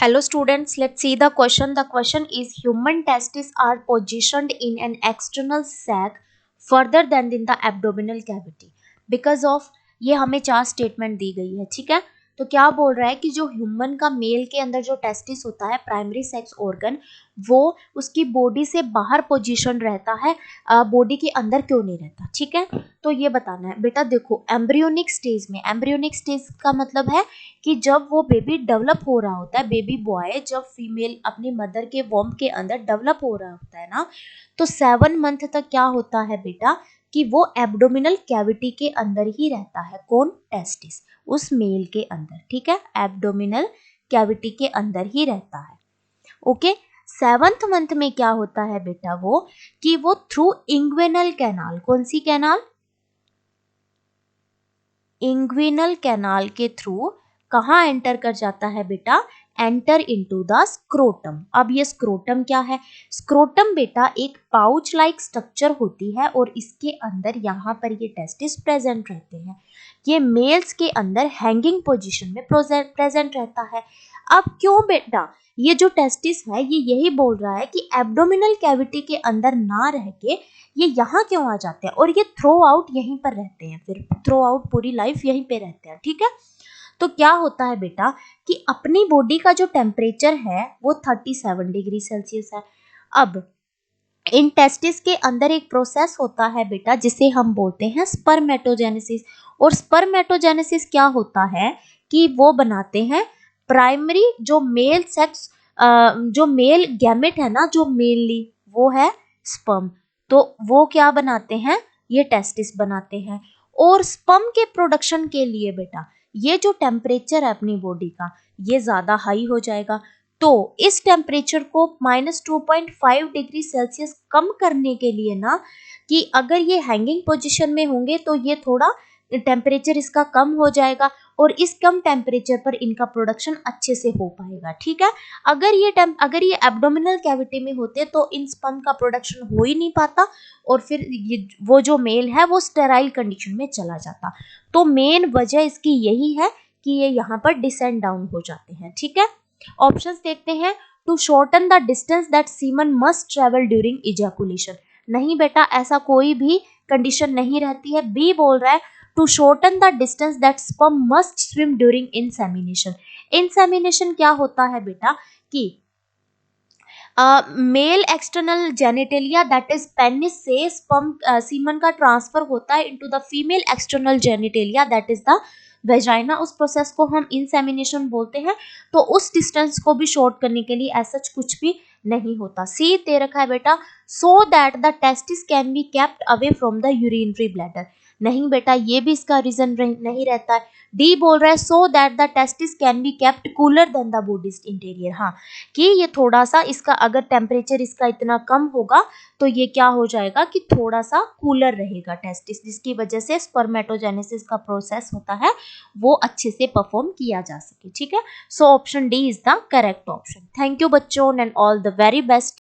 Hello students, let's see the question. The question is human testes are positioned in an external sac further than in the abdominal cavity because of ये हमें 4 statement दी गई है. ठीक है, तो क्या बोल रहा है कि जो ह्यूमन का मेल के अंदर जो टेस्टिस होता है प्राइमरी सेक्स ऑर्गन वो उसकी बॉडी से बाहर पोजीशन रहता है, बॉडी के अंदर क्यों नहीं रहता. ठीक है, तो ये बताना है बेटा. देखो एम्ब्रियोनिक स्टेज में, एम्ब्रियोनिक स्टेज का मतलब है कि जब वो बेबी डेवलप हो रहा होता है, बेबी बॉय जब फीमेल अपनी मदर के वॉम्ब के अंदर डेवलप हो रहा होता है ना, तो 7 मंथ तक क्या होता है बेटा कि वो एब्डोमिनल कैविटी के अंदर ही रहता है. कौन? टेस्टिस, उस मेल के अंदर. ठीक है, एब्डोमिनल कैविटी के अंदर ही रहता है. ओके, 7th मंथ में क्या होता है बेटा वो कि वो थ्रू इंग्विनल कैनाल, कौन सी कैनाल? इंग्विनल कैनाल के थ्रू कहाँ एंटर कर जाता है बेटा? Enter into the scrotum. अब ये स्क्रोटम क्या है? स्क्रोटम बेटा एक पाउच लाइक स्ट्रक्चर होती है और इसके अंदर यहाँ पर ये टेस्टिस प्रेजेंट रहते हैं. ये मेल्स के अंदर हैंगिंग पोजीशन में प्रेजेंट रहता है. अब क्यों बेटा ये जो टेस्टिस है ये यही बोल रहा है कि एब्डोमिनल कैविटी के अंदर ना रह के ये यहाँ क्यों आ जाते हैं और ये थ्रो आउट यहीं पर रहते हैं, फिर थ्रो आउट पूरी लाइफ यहीं पे रहते हैं. ठीक है, तो क्या होता है बेटा कि अपनी बॉडी का जो टेम्परेचर है वो 37 डिग्री सेल्सियस है. अब इन टेस्टिस के अंदर एक प्रोसेस होता है बेटा जिसे हम बोलते हैं स्पर्मेटोजेनेसिस. और स्पर्मेटोजेनेसिस क्या होता है कि वो बनाते हैं प्राइमरी जो मेल सेक्स, जो मेल गैमेट है ना, जो मेनली वो है स्पर्म, तो वो क्या बनाते हैं? ये टेस्टिस बनाते हैं. और स्पर्म के प्रोडक्शन के लिए बेटा ये जो टेम्परेचर है अपनी बॉडी का ये ज़्यादा हाई हो जाएगा. तो इस टेम्परेचर को -2.5 डिग्री सेल्सियस कम करने के लिए ना, कि अगर ये हैंगिंग पोजीशन में होंगे तो ये थोड़ा टेम्परेचर इसका कम हो जाएगा और इस कम टेम्परेचर पर इनका प्रोडक्शन अच्छे से हो पाएगा. ठीक है, अगर ये एब्डोमिनल कैविटी में होते तो इन स्पर्म का प्रोडक्शन हो ही नहीं पाता और फिर वो जो मेल है वो स्टेराइल कंडीशन में चला जाता. तो मेन वजह इसकी यही है कि ये यहाँ पर डिसेंड डाउन हो जाते हैं. ठीक है, ऑप्शंस देखते हैं. To shorten the distance that semen must travel during ejaculation. नहीं बेटा, ऐसा कोई भी कंडीशन नहीं रहती है. बी बोल रहा है to shorten the distance that sperm must swim during insemination. Insemination क्या होता है बेटा कि male external genitalia that is penis से स्पर्म सीमन का ट्रांसफर होता है into the female external genitalia that is the vagina. उस प्रोसेस को हम इंसेमिनेशन बोलते हैं. तो उस डिस्टेंस को भी शॉर्ट करने के लिए ऐसा कुछ भी नहीं होता. सी दे रखा है बेटा so that the testis can be kept away from the urinary bladder. नहीं बेटा, ये भी इसका रीजन नहीं रहता है. डी बोल रहा है so that the testis can be kept cooler than the bodies interior. हाँ, कि ये थोड़ा सा इसका अगर टेम्परेचर इसका इतना कम होगा तो ये क्या हो जाएगा कि थोड़ा सा कूलर रहेगा टेस्टिस, जिसकी वजह से स्पर्मेटोजेनेसिस का प्रोसेस होता है वो अच्छे से परफॉर्म किया जा सके. ठीक है, so option D is the correct option. Thank you बच्चों and all the very best.